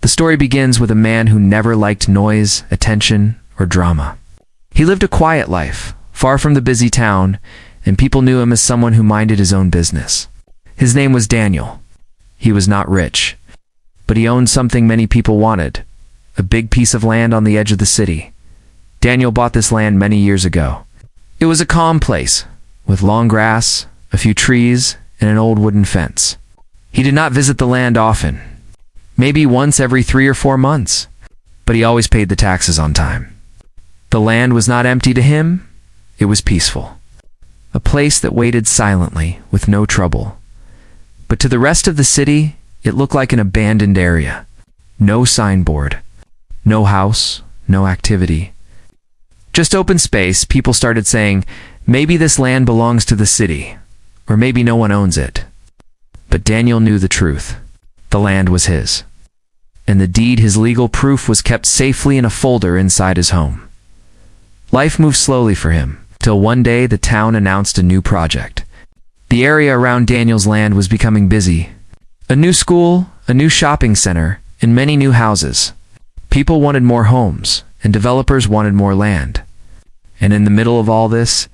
The story begins with a man who never liked noise, attention, or drama. He lived a quiet life, far from the busy town, and people knew him as someone who minded his own business. His name was Daniel. He was not rich, but he owned something many people wanted, a big piece of land on the edge of the city. Daniel bought this land many years ago. It was a calm place, with long grass, a few trees, and an old wooden fence. He did not visit the land often, maybe once every 3 or 4 months, but he always paid the taxes on time. The land was not empty to him, it was peaceful. A place that waited silently, with no trouble. But to the rest of the city, it looked like an abandoned area. No signboard, no house, no activity. Just open space. People started saying, maybe this land belongs to the city, or maybe no one owns it. But Daniel knew the truth. The land was his. And the deed, his legal proof, was kept safely in a folder inside his home. Life moved slowly for him, till one day the town announced a new project. The area around Daniel's land was becoming busy. A new school, a new shopping center, and many new houses. People wanted more homes, and developers wanted more land. And in the middle of all this,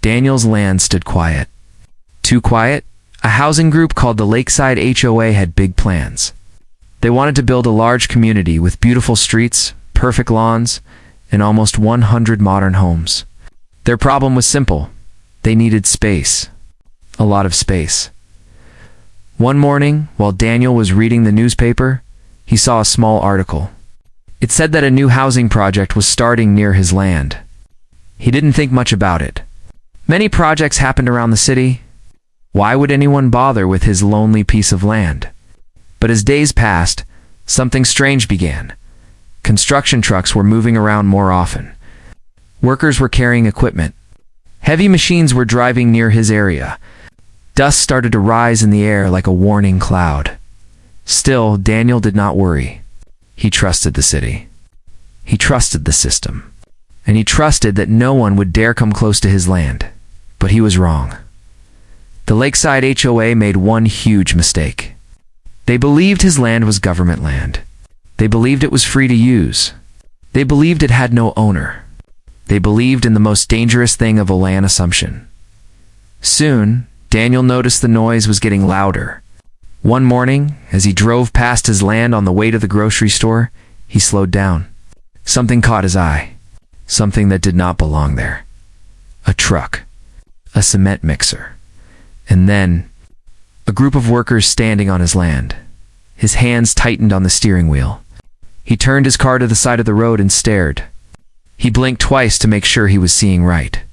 Daniel's land stood quiet. Too quiet? A housing group called the Lakeside HOA had big plans. They wanted to build a large community with beautiful streets, perfect lawns, and almost 100 modern homes. Their problem was simple. They needed space. A lot of space. One morning, while Daniel was reading the newspaper, he saw a small article. It said that a new housing project was starting near his land. He didn't think much about it. Many projects happened around the city. Why would anyone bother with his lonely piece of land? But as days passed, something strange began. Construction trucks were moving around more often. Workers were carrying equipment. Heavy machines were driving near his area. Dust started to rise in the air like a warning cloud. Still, Daniel did not worry. He trusted the city. He trusted the system. And he trusted that no one would dare come close to his land. But he was wrong. The Lakeside HOA made one huge mistake. They believed his land was government land. They believed it was free to use. They believed it had no owner. They believed in the most dangerous thing of a land assumption. Soon, Daniel noticed the noise was getting louder. One morning, as he drove past his land on the way to the grocery store, he slowed down. Something caught his eye. Something that did not belong there. A truck. A cement mixer. And then, a group of workers standing on his land. His hands tightened on the steering wheel. He turned his car to the side of the road and stared. He blinked twice to make sure he was seeing right.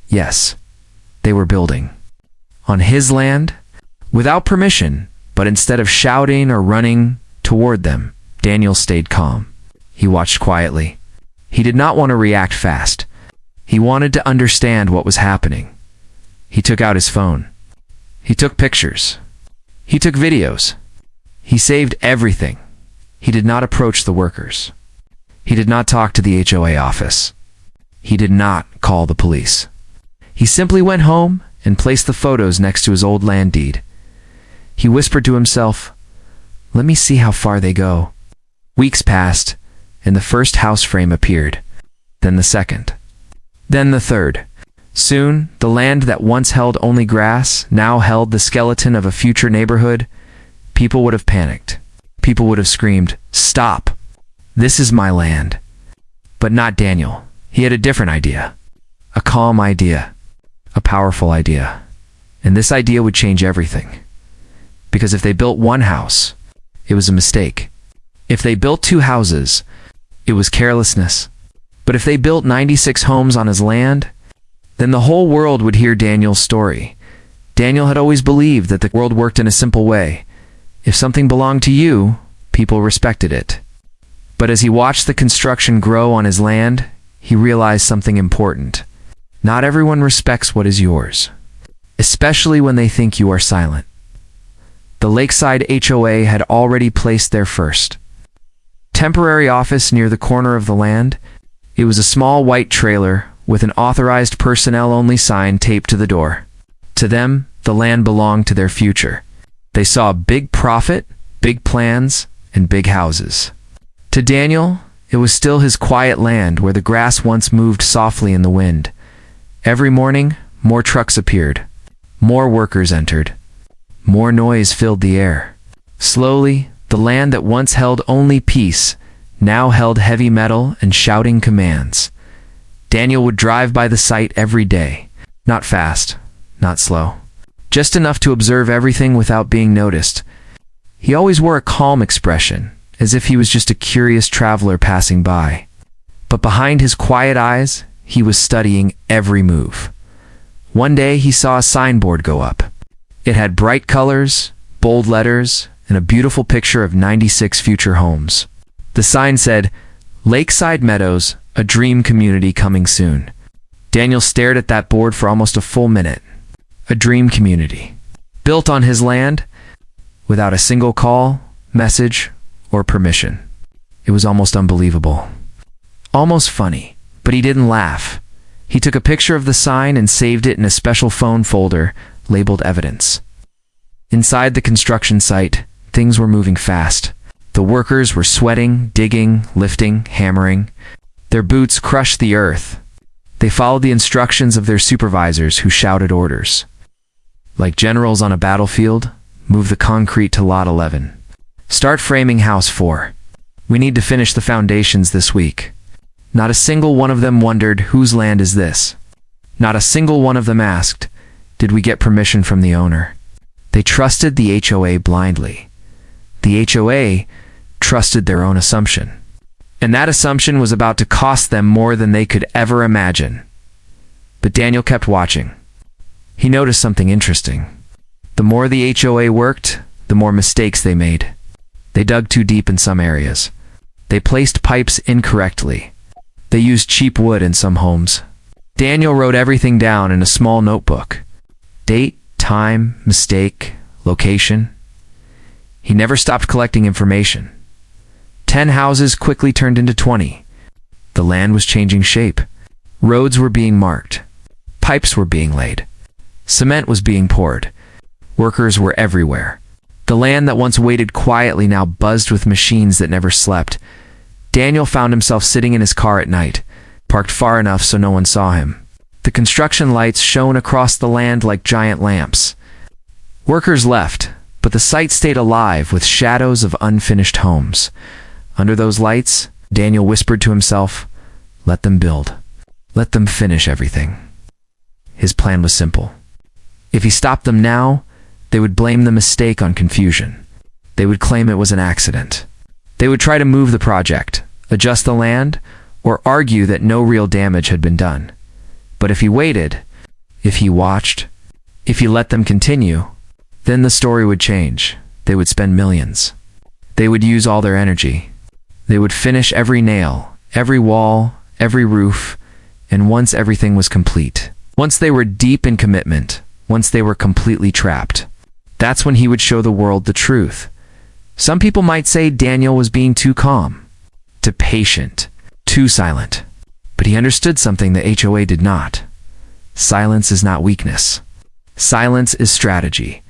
Yes, they were building. On his land, without permission, but instead of shouting or running toward them, Daniel stayed calm. He watched quietly. He did not want to react fast. He wanted to understand what was happening. He took out his phone. He took pictures. He took videos. He saved everything. He did not approach the workers. He did not talk to the HOA office. He did not call the police. He simply went home and placed the photos next to his old land deed. He whispered to himself, "Let me see how far they go." Weeks passed, and the first house frame appeared, then the second, then the third. Soon, the land that once held only grass now held the skeleton of a future neighborhood. People would have panicked. People would have screamed, "Stop! This is my land." But not Daniel. He had a different idea. A calm idea. A powerful idea. And this idea would change everything. Because if they built one house, it was a mistake. If they built 2 houses, it was carelessness. But if they built 96 homes on his land, then the whole world would hear Daniel's story. Daniel had always believed that the world worked in a simple way. If something belonged to you, people respected it. But as he watched the construction grow on his land, he realized something important. Not everyone respects what is yours, especially when they think you are silent. The Lakeside HOA had already placed their first temporary office near the corner of the land. It was a small white trailer with an authorized personnel-only sign taped to the door. To them, the land belonged to their future. They saw big profit, big plans, and big houses. To Daniel, it was still his quiet land where the grass once moved softly in the wind. Every morning, more trucks appeared. More workers entered. More noise filled the air. Slowly, the land that once held only peace now held heavy metal and shouting commands. Daniel would drive by the site every day. Not fast, not slow. Just enough to observe everything without being noticed. He always wore a calm expression, as if he was just a curious traveler passing by. But behind his quiet eyes, he was studying every move. One day he saw a signboard go up. It had bright colors, bold letters, and a beautiful picture of 96 future homes. The sign said, "Lakeside Meadows, a dream community coming soon." Daniel stared at that board for almost a full minute. A dream community, built on his land, without a single call, message, or permission. It was almost unbelievable. Almost funny, but he didn't laugh. He took a picture of the sign and saved it in a special phone folder labeled Evidence. Inside the construction site, things were moving fast. The workers were sweating, digging, lifting, hammering. Their boots crushed the earth. They followed the instructions of their supervisors who shouted orders. Like generals on a battlefield, move the concrete to lot 11. Start framing house 4. We need to finish the foundations this week. Not a single one of them wondered, whose land is this? Not a single one of them asked, did we get permission from the owner? They trusted the HOA blindly. The HOA trusted their own assumption. And that assumption was about to cost them more than they could ever imagine. But Daniel kept watching. He noticed something interesting. The more the HOA worked, the more mistakes they made. They dug too deep in some areas. They placed pipes incorrectly. They used cheap wood in some homes. Daniel wrote everything down in a small notebook. Date, time, mistake, location. He never stopped collecting information. 10 houses quickly turned into 20. The land was changing shape. Roads were being marked. Pipes were being laid. Cement was being poured. Workers were everywhere. The land that once waited quietly now buzzed with machines that never slept. Daniel found himself sitting in his car at night, parked far enough so no one saw him. The construction lights shone across the land like giant lamps. Workers left, but the site stayed alive with shadows of unfinished homes. Under those lights, Daniel whispered to himself, "Let them build. Let them finish everything." His plan was simple. If he stopped them now, they would blame the mistake on confusion. They would claim it was an accident. They would try to move the project, adjust the land, or argue that no real damage had been done. But if he waited, if he watched, if he let them continue, then the story would change. They would spend millions. They would use all their energy. They would finish every nail, every wall, every roof, and once everything was complete, once they were deep in commitment, once they were completely trapped, that's when he would show the world the truth. Some people might say Daniel was being too calm, too patient, too silent. But he understood something the HOA did not. Silence is not weakness. Silence is strategy.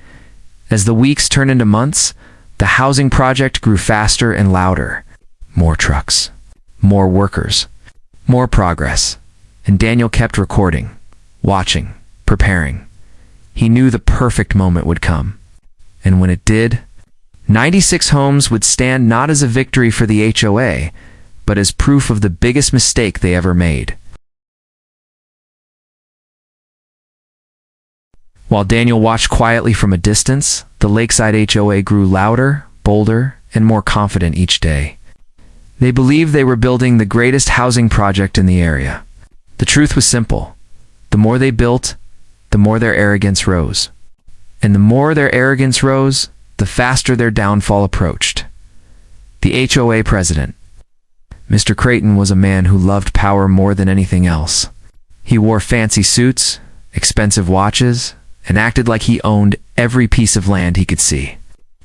As the weeks turned into months, the housing project grew faster and louder. More trucks, more workers, more progress. And Daniel kept recording, watching, preparing. He knew the perfect moment would come. And when it did, 96 homes would stand not as a victory for the HOA, but as proof of the biggest mistake they ever made. While Daniel watched quietly from a distance, the Lakeside HOA grew louder, bolder, and more confident each day. They believed they were building the greatest housing project in the area. The truth was simple. The more they built, the more their arrogance rose. And the more their arrogance rose, the faster their downfall approached. The HOA president, Mr. Creighton, was a man who loved power more than anything else. He wore fancy suits, expensive watches, and acted like he owned every piece of land he could see.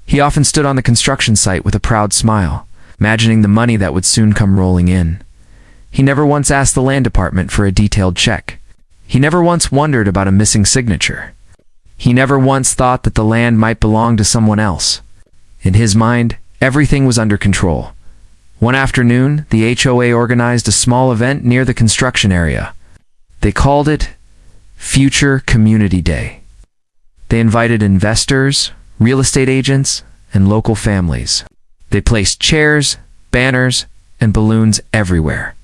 He often stood on the construction site with a proud smile, imagining the money that would soon come rolling in. He never once asked the land department for a detailed check. He never once wondered about a missing signature. He never once thought that the land might belong to someone else. In his mind, Everything was under control. One afternoon, the HOA organized a small event near the construction area. They called it Future Community Day. They invited investors, real estate agents, and local families. They placed chairs, banners, and balloons everywhere.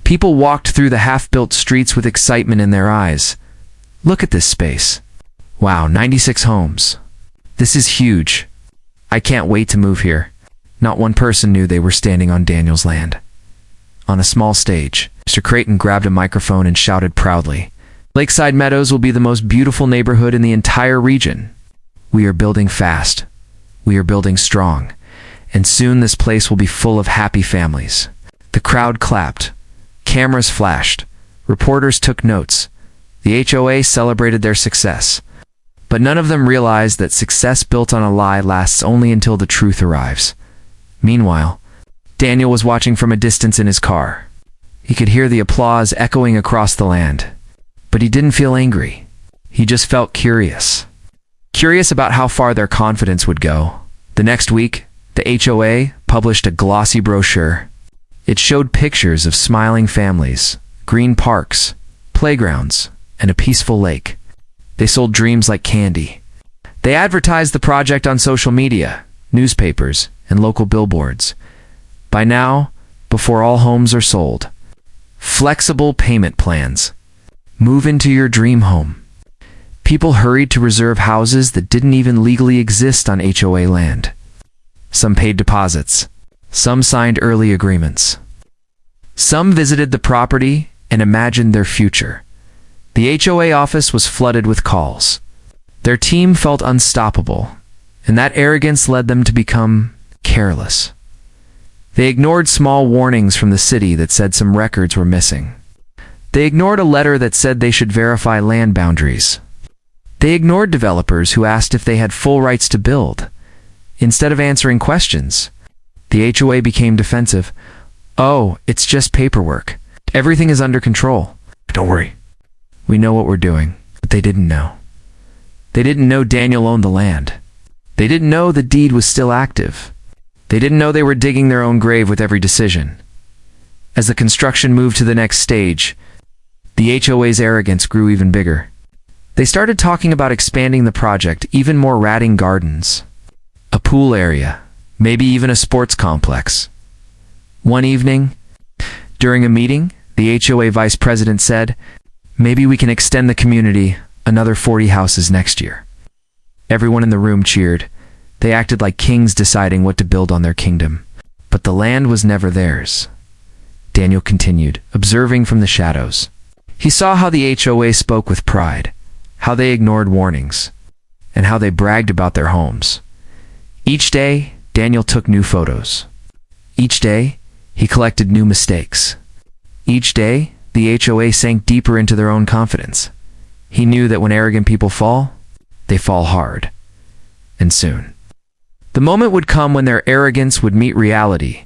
People walked through the half-built streets with excitement in their eyes. Look at this space. Wow, 96 homes. This is huge. I can't wait to move here. Not one person knew they were standing on Daniel's land. On a small stage, Mr. Creighton grabbed a microphone and shouted proudly, "Lakeside Meadows will be the most beautiful neighborhood in the entire region. We are building fast. We are building strong. And soon this place will be full of happy families." The crowd clapped. Cameras flashed. Reporters took notes. The HOA celebrated their success. But none of them realized that success built on a lie lasts only until the truth arrives. Meanwhile, Daniel was watching from a distance in his car. He could hear the applause echoing across the land. But he didn't feel angry. He just felt curious. Curious about how far their confidence would go. The next week, the HOA published a glossy brochure. It showed pictures of smiling families, green parks, playgrounds, and a peaceful lake. They sold dreams like candy. They advertised the project on social media, newspapers, and local billboards. By now, before all homes are sold, flexible payment plans. Move into your dream home. People hurried to reserve houses that didn't even legally exist on HOA land. Some paid deposits. Some signed early agreements. Some visited the property and imagined their future. The HOA office was flooded with calls. Their team felt unstoppable, and that arrogance led them to become careless. They ignored small warnings from the city that said some records were missing. They ignored a letter that said they should verify land boundaries. They ignored developers who asked if they had full rights to build. Instead of answering questions, the HOA became defensive. "Oh, it's just paperwork. Everything is under control. Don't worry. We know what we're doing." But they didn't know. They didn't know Daniel owned the land. They didn't know the deed was still active. They didn't know they were digging their own grave with every decision. As the construction moved to the next stage, the HOA's arrogance grew even bigger. They started talking about expanding the project, even more ratting gardens, a pool area, maybe even a sports complex. One evening, during a meeting, the HOA vice president said, "Maybe we can extend the community another 40 houses next year." Everyone in the room cheered. They acted like kings deciding what to build on their kingdom. But the land was never theirs. Daniel continued, observing from the shadows. He saw how the HOA spoke with pride, how they ignored warnings, and how they bragged about their homes. Each day, Daniel took new photos. Each day, he collected new mistakes. Each day, the HOA sank deeper into their own confidence. He knew that when arrogant people fall, they fall hard. And soon. The moment would come when their arrogance would meet reality,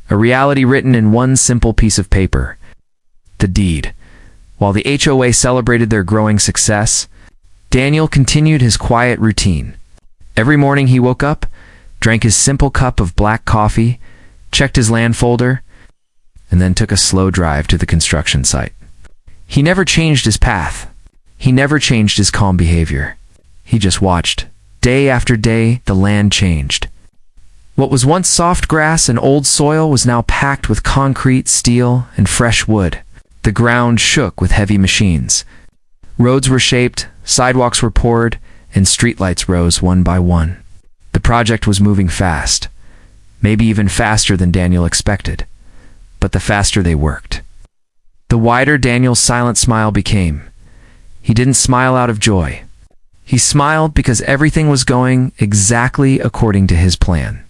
a reality written in one simple piece of paper, the deed. While the HOA celebrated their growing success, Daniel continued his quiet routine. Every morning he woke up, drank his simple cup of black coffee, checked his land folder, and then took a slow drive to the construction site. He never changed his path. He never changed his calm behavior. He just watched. Day after day, the land changed. What was once soft grass and old soil was now packed with concrete, steel, and fresh wood. The ground shook with heavy machines. Roads were shaped, sidewalks were poured, and streetlights rose one by one. The project was moving fast, maybe even faster than Daniel expected. But the faster they worked, the wider Daniel's silent smile became. He didn't smile out of joy. He smiled because everything was going exactly according to his plan.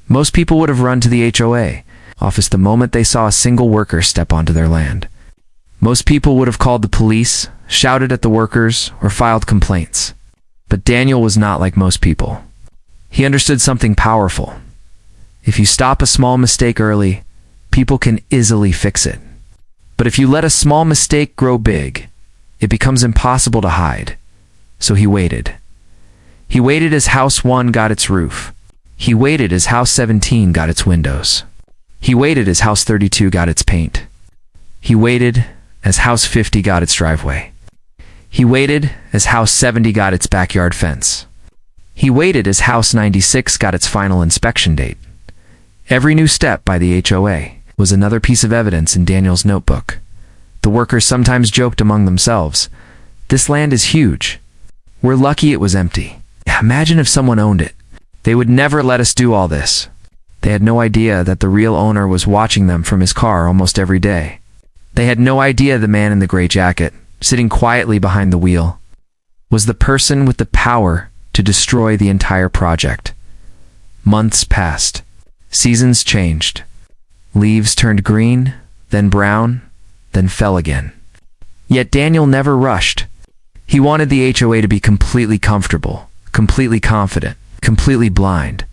Most people would have run to the HOA office the moment they saw a single worker step onto their land. Most people would have called the police, shouted at the workers, or filed complaints. But Daniel was not like most people. He understood something powerful. If you stop a small mistake early, people can easily fix it. But if you let a small mistake grow big, it becomes impossible to hide. So he waited. He waited as House 1 got its roof. He waited as House 17 got its windows. He waited as House 32 got its paint. He waited as House 50 got its driveway. He waited as House 70 got its backyard fence. He waited as House 96 got its final inspection date. Every new step by the HOA was another piece of evidence in Daniel's notebook. The workers sometimes joked among themselves, "This land is huge. We're lucky it was empty. Imagine if someone owned it. They would never let us do all this." They had no idea that the real owner was watching them from his car almost every day. They had no idea the man in the gray jacket, sitting quietly behind the wheel, was the person with the power to destroy the entire project. Months passed. Seasons changed. Leaves turned green, then brown, then fell again. Yet Daniel never rushed. He wanted the HOA to be completely comfortable, completely confident, completely blind.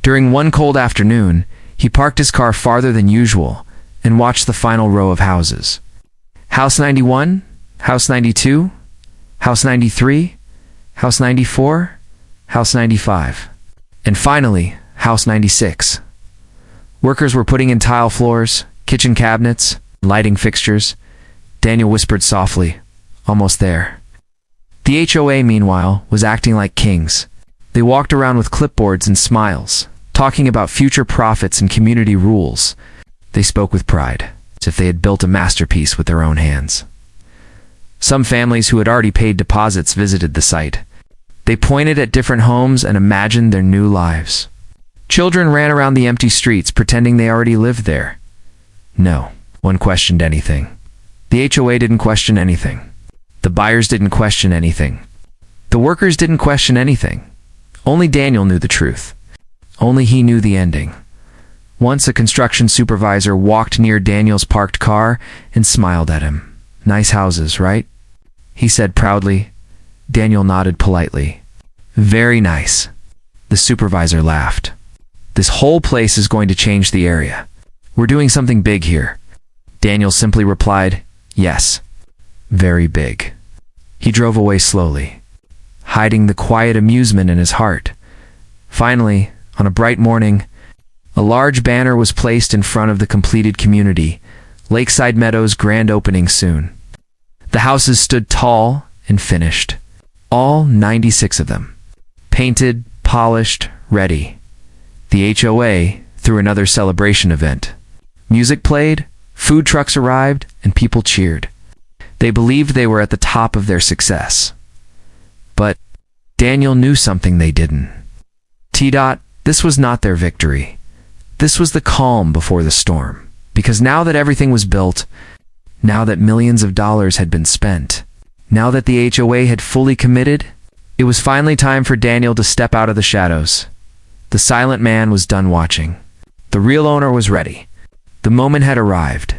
During one cold afternoon, he parked his car farther than usual and watched the final row of houses. House 91, House 92, House 93, House 94, House 95, and finally, House 96. Workers were putting in tile floors, kitchen cabinets, lighting fixtures. Daniel whispered softly, "Almost there." The HOA, meanwhile, was acting like kings. They walked around with clipboards and smiles, talking about future profits and community rules. They spoke with pride, as if they had built a masterpiece with their own hands. Some families who had already paid deposits visited the site. They pointed at different homes and imagined their new lives. Children ran around the empty streets pretending they already lived there. No one questioned anything. The HOA didn't question anything. The buyers didn't question anything. The workers didn't question anything. Only Daniel knew the truth. Only he knew the ending. Once a construction supervisor walked near Daniel's parked car and smiled at him. "Nice houses, right?" he said proudly. Daniel nodded politely. "Very nice." The supervisor laughed. "This whole place is going to change the area. We're doing something big here." Daniel simply replied, "Yes, very big." He drove away slowly, hiding the quiet amusement in his heart. Finally, on a bright morning, a large banner was placed in front of the completed community, Lakeside Meadows grand opening soon. The houses stood tall and finished, all 96 of them, painted, polished, ready. The HOA threw another celebration event. Music played, food trucks arrived, and people cheered. They believed they were at the top of their success. But Daniel knew something they didn't. This was not their victory. This was the calm before the storm. Because now that everything was built, now that millions of dollars had been spent, now that the HOA had fully committed, it was finally time for Daniel to step out of the shadows. The silent man was done watching. The real owner was ready. The moment had arrived.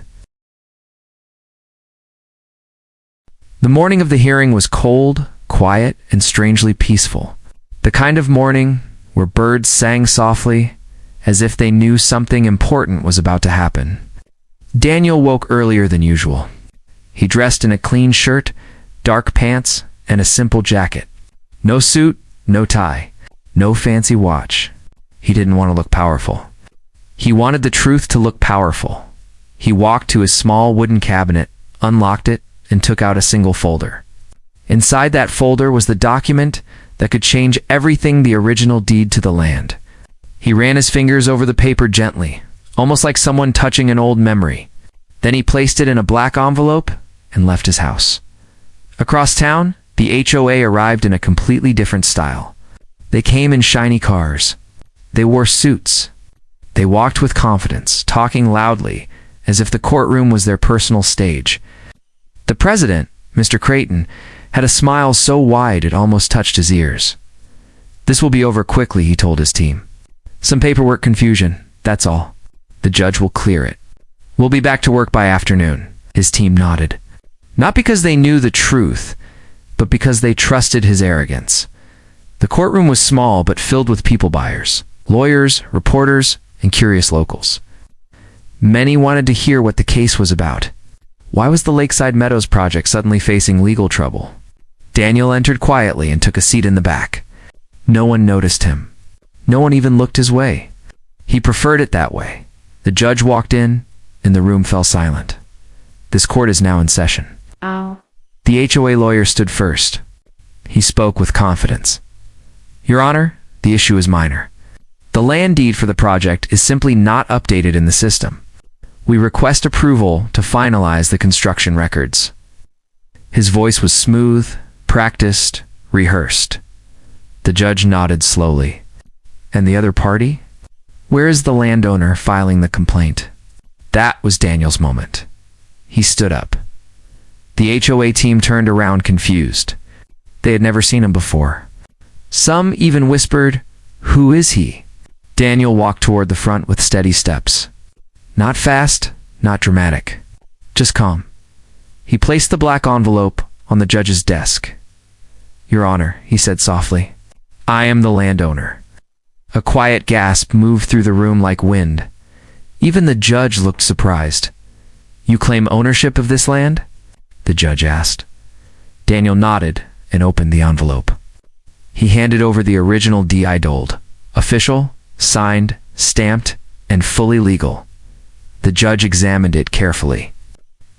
The morning of the hearing was cold, quiet, and strangely peaceful. The kind of morning where birds sang softly, as if they knew something important was about to happen. Daniel woke earlier than usual. He dressed in a clean shirt, dark pants, and a simple jacket. No suit, no tie, no fancy watch. He didn't want to look powerful. He wanted the truth to look powerful. He walked to his small wooden cabinet, unlocked it, and took out a single folder. Inside that folder was the document that could change everything, the original deed to the land. He ran his fingers over the paper gently, almost like someone touching an old memory. Then he placed it in a black envelope and left his house. Across town, the HOA arrived in a completely different style. They came in shiny cars. They wore suits. They walked with confidence, talking loudly, as if the courtroom was their personal stage. The president, Mr. Creighton, had a smile so wide it almost touched his ears. "This will be over quickly," he told his team. "Some paperwork confusion, that's all. The judge will clear it. We'll be back to work by afternoon." His team nodded. Not because they knew the truth, but because they trusted his arrogance. The courtroom was small but filled with people buyers, lawyers, reporters, and curious locals. Many wanted to hear what the case was about. Why was the Lakeside Meadows project suddenly facing legal trouble? Daniel entered quietly and took a seat in the back. No one noticed him. No one even looked his way. He preferred it that way. The judge walked in, and the room fell silent. This court is now in session. Oh. The HOA lawyer stood first. He spoke with confidence. Your Honor, the issue is minor. The land deed for the project is simply not updated in the system. We request approval to finalize the construction records. His voice was smooth, practiced, rehearsed. The judge nodded slowly. And the other party? Where is the landowner filing the complaint? That was Daniel's moment. He stood up. The HOA team turned around confused. They had never seen him before. Some even whispered, "Who is he?" Daniel walked toward the front with steady steps. Not fast, not dramatic. Just calm. He placed the black envelope on the judge's desk. Your Honor, he said softly, I am the landowner. A quiet gasp moved through the room like wind. Even the judge looked surprised. You claim ownership of this land? The judge asked. Daniel nodded and opened the envelope. He handed over the original DI-dold, official, signed, stamped, and fully legal. The judge examined it carefully.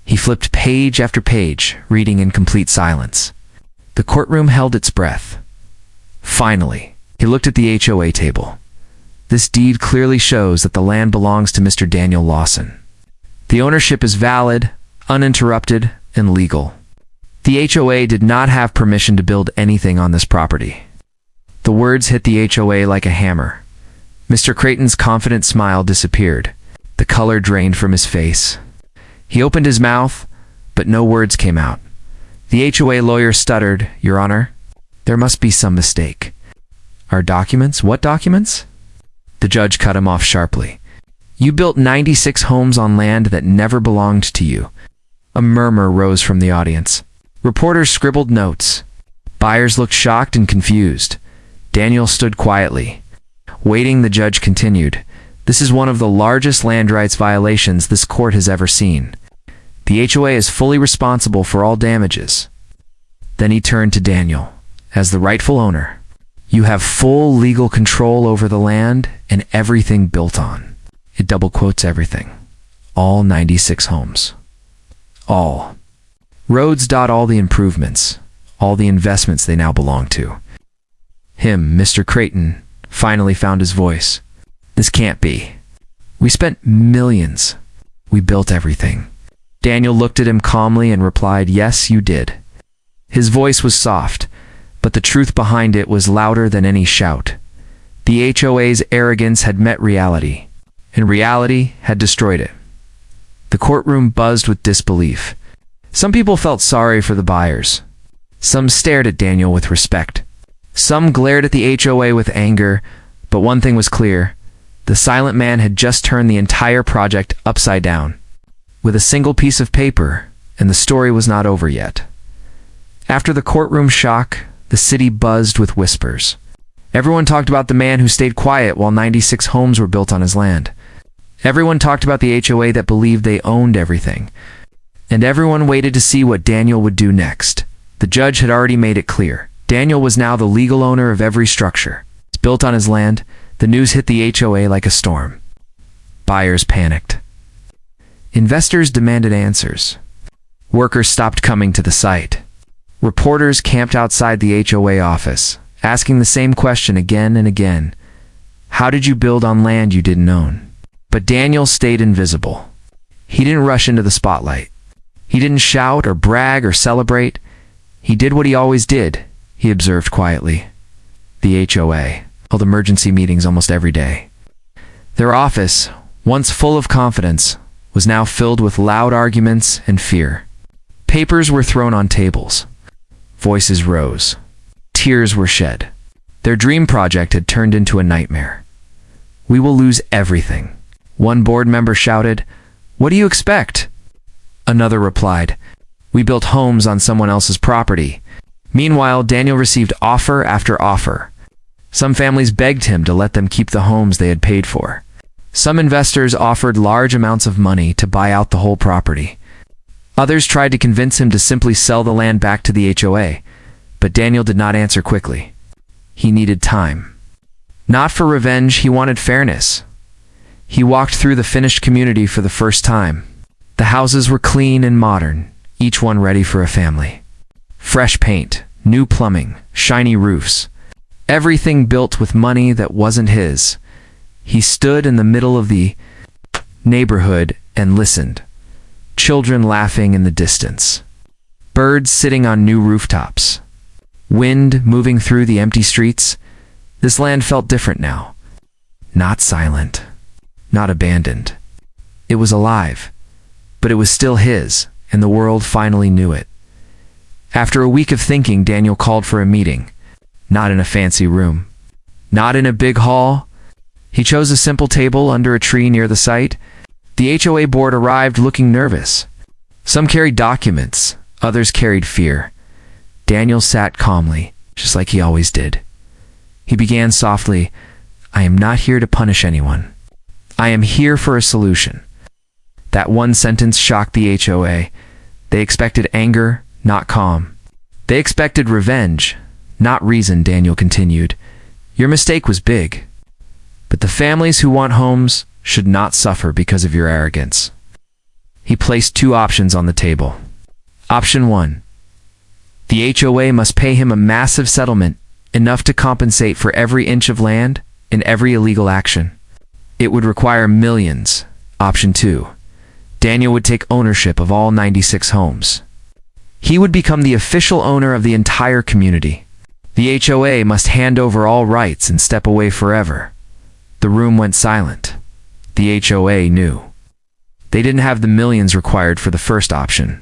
He flipped page after page, reading in complete silence. The courtroom held its breath. Finally, he looked at the HOA table. This deed clearly shows that the land belongs to Mr. Daniel Lawson. The ownership is valid, uninterrupted, and legal. The HOA did not have permission to build anything on this property. The words hit the HOA like a hammer. Mr. Creighton's confident smile disappeared. The color drained from his face. He opened his mouth, but no words came out. The HOA lawyer stuttered, Your Honor, there must be some mistake. Our documents? What documents? The judge cut him off sharply. You built 96 homes on land that never belonged to you. A murmur rose from the audience. Reporters scribbled notes. Buyers looked shocked and confused. Daniel stood quietly. Waiting, the judge continued. This is one of the largest land rights violations this court has ever seen. The HOA is fully responsible for all damages. Then he turned to Daniel. As the rightful owner, you have full legal control over the land and everything built on. It double quotes everything. All 96 homes. All. Roads. All the improvements. All the investments they now belong to. Him, Mr. Creighton, finally found his voice. This can't be. We spent millions. We built everything. Daniel looked at him calmly and replied, Yes, you did. His voice was soft, but the truth behind it was louder than any shout. The HOA's arrogance had met reality, and reality had destroyed it. The courtroom buzzed with disbelief. Some people felt sorry for the buyers. Some stared at Daniel with respect. Some glared at the HOA with anger, but one thing was clear. The silent man had just turned the entire project upside down, with a single piece of paper, and the story was not over yet. After the courtroom shock, the city buzzed with whispers. Everyone talked about the man who stayed quiet while 96 homes were built on his land. Everyone talked about the HOA that believed they owned everything. And everyone waited to see what Daniel would do next. The judge had already made it clear. Daniel was now the legal owner of every structure. It's built on his land. The news hit the HOA like a storm. Buyers panicked. Investors demanded answers. Workers stopped coming to the site. Reporters camped outside the HOA office, asking the same question again and again. How did you build on land you didn't own? But Daniel stayed invisible. He didn't rush into the spotlight. He didn't shout or brag or celebrate. He did what he always did, he observed quietly. The HOA held emergency meetings almost every day. Their office, once full of confidence, was now filled with loud arguments and fear. Papers were thrown on tables. Voices rose. Tears were shed. Their dream project had turned into a nightmare. We will lose everything. One board member shouted, What do you expect? Another replied, We built homes on someone else's property. Meanwhile, Daniel received offer after offer. Some families begged him to let them keep the homes they had paid for. Some investors offered large amounts of money to buy out the whole property. Others tried to convince him to simply sell the land back to the HOA, but Daniel did not answer quickly. He needed time. Not for revenge, he wanted fairness. He walked through the finished community for the first time. The houses were clean and modern, each one ready for a family. Fresh paint, new plumbing, shiny roofs. Everything built with money that wasn't his. He stood in the middle of the neighborhood and listened. Children laughing in the distance. Birds sitting on new rooftops. Wind moving through the empty streets. This land felt different now. Not silent. Not abandoned. It was alive. But it was still his, and the world finally knew it. After a week of thinking, Daniel called for a meeting. Not in a fancy room. Not in a big hall. He chose a simple table under a tree near the site. The HOA board arrived looking nervous. Some carried documents, others carried fear. Daniel sat calmly, just like he always did. He began softly, "I am not here to punish anyone. I am here for a solution." That one sentence shocked the HOA. They expected anger, not calm. They expected revenge, not reason, Daniel continued. "Your mistake was big. But the families who want homes should not suffer because of your arrogance." He placed two options on the table. Option 1. The HOA must pay him a massive settlement, enough to compensate for every inch of land and every illegal action. It would require millions. Option 2. Daniel would take ownership of all 96 homes. He would become the official owner of the entire community. The HOA must hand over all rights and step away forever. The room went silent. The HOA knew. They didn't have the millions required for the first option.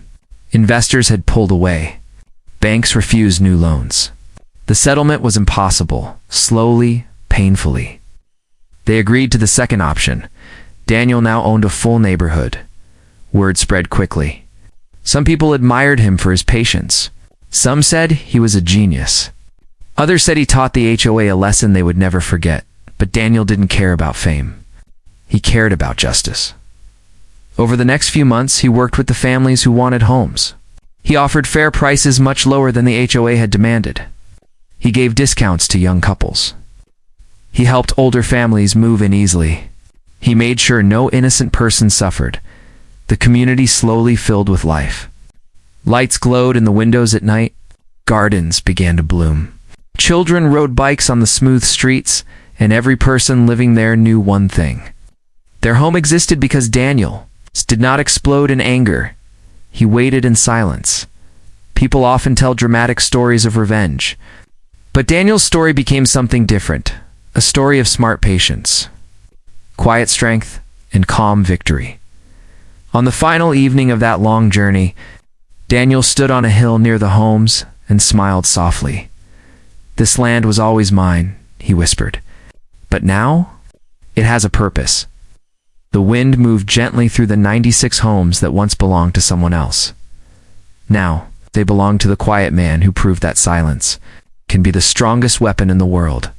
Investors had pulled away. Banks refused new loans. The settlement was impossible, slowly, painfully. They agreed to the second option. Daniel now owned a full neighborhood. Word spread quickly. Some people admired him for his patience. Some said he was a genius. Others said he taught the HOA a lesson they would never forget. But Daniel didn't care about fame. He cared about justice. Over the next few months, he worked with the families who wanted homes. He offered fair prices much lower than the HOA had demanded. He gave discounts to young couples. He helped older families move in easily. He made sure no innocent person suffered. The community slowly filled with life. Lights glowed in the windows at night. Gardens began to bloom. Children rode bikes on the smooth streets, and every person living there knew one thing. Their home existed because Daniel did not explode in anger. He waited in silence. People often tell dramatic stories of revenge. But Daniel's story became something different, a story of smart patience, quiet strength, and calm victory. On the final evening of that long journey, Daniel stood on a hill near the homes and smiled softly. "This land was always mine," he whispered. "But now, it has a purpose." The wind moved gently through the 96 homes that once belonged to someone else. Now, they belong to the quiet man who proved that silence can be the strongest weapon in the world.